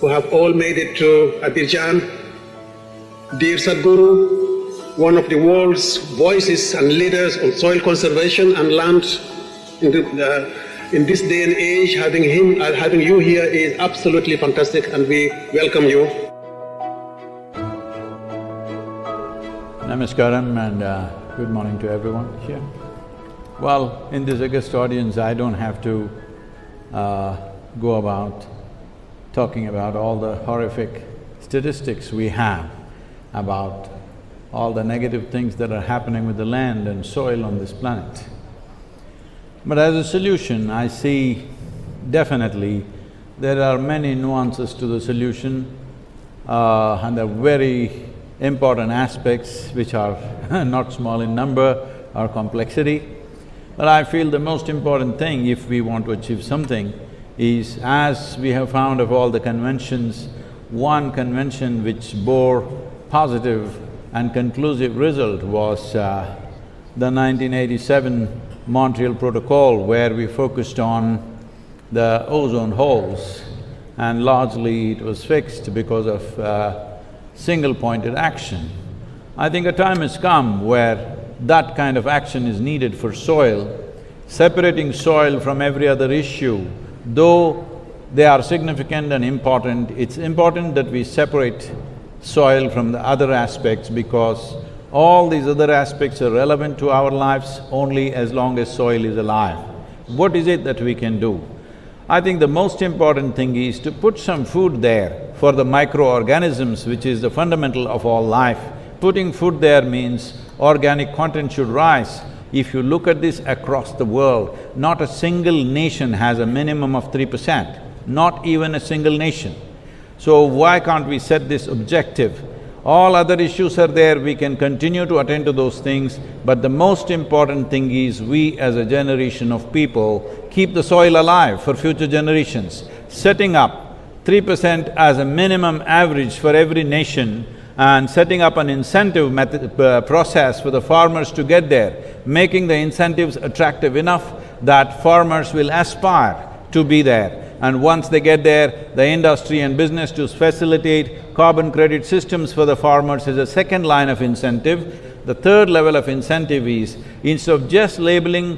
who have all made it to Abidjan. Dear Sadhguru, one of the world's voices and leaders on soil conservation and land in this day and age, having you here is absolutely fantastic, and we welcome you. Namaskaram and good morning to everyone here. Well, in this august audience, I don't have to go about talking about all the horrific statistics we have about all the negative things that are happening with the land and soil on this planet. But as a solution, I see definitely there are many nuances to the solution and there are very important aspects which are not small in number or complexity. But I feel the most important thing if we want to achieve something is, as we have found of all the conventions, one convention which bore positive and conclusive result was the 1987 Montreal Protocol, where we focused on the ozone holes, and largely it was fixed because of single-pointed action. I think a time has come where that kind of action is needed for soil. Separating soil from every other issue, though they are significant and important, it's important that we separate soil from the other aspects, because all these other aspects are relevant to our lives only as long as soil is alive. What is it that we can do? I think the most important thing is to put some food there for the microorganisms, which is the fundamental of all life. Putting food there means organic content should rise. If you look at this across the world, not a single nation has a minimum of 3%, not even a single nation. So why can't we set this objective? All other issues are there, we can continue to attend to those things, but the most important thing is we as a generation of people keep the soil alive for future generations. Setting up 3% as a minimum average for every nation and setting up an incentive process for the farmers to get there, making the incentives attractive enough that farmers will aspire to be there. And once they get there, the industry and business to facilitate carbon credit systems for the farmers is a second line of incentive. The third level of incentive is, instead of just labeling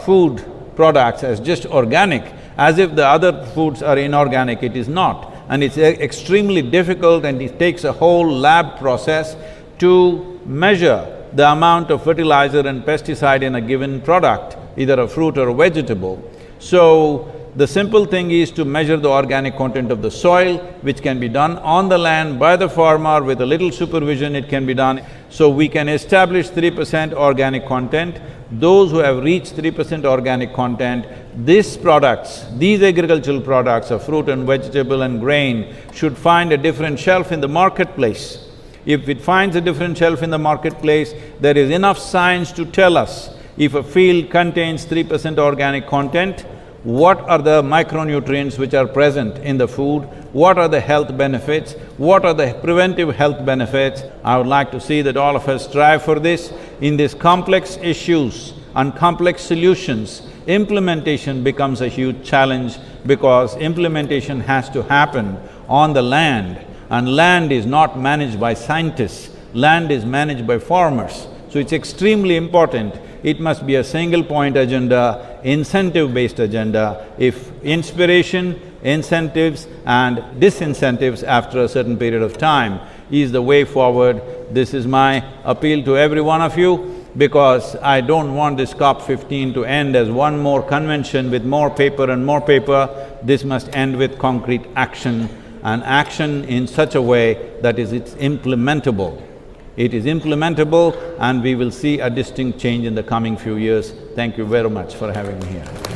food products as just organic, as if the other foods are inorganic, it is not. And it's extremely difficult, and it takes a whole lab process to measure the amount of fertilizer and pesticide in a given product, either a fruit or a vegetable. So, the simple thing is to measure the organic content of the soil, which can be done on the land by the farmer. With a little supervision, it can be done. So we can establish 3% organic content. Those who have reached 3% organic content, these products, these agricultural products of fruit and vegetable and grain should find a different shelf in the marketplace. If it finds a different shelf in the marketplace, there is enough science to tell us if a field contains 3% organic content, what are the micronutrients which are present in the food, what are the health benefits, what are the preventive health benefits. I would like to see that all of us strive for this. In these complex issues and complex solutions, implementation becomes a huge challenge, because implementation has to happen on the land, and land is not managed by scientists, land is managed by farmers. So it's extremely important. It must be a single-point agenda, incentive-based agenda. If inspiration, incentives and disincentives after a certain period of time is the way forward, this is my appeal to every one of you, because I don't want this COP15 to end as one more convention with more paper and more paper. This must end with concrete action, and action in such a way that it's implementable. It is implementable, and we will see a distinct change in the coming few years. Thank you very much for having me here.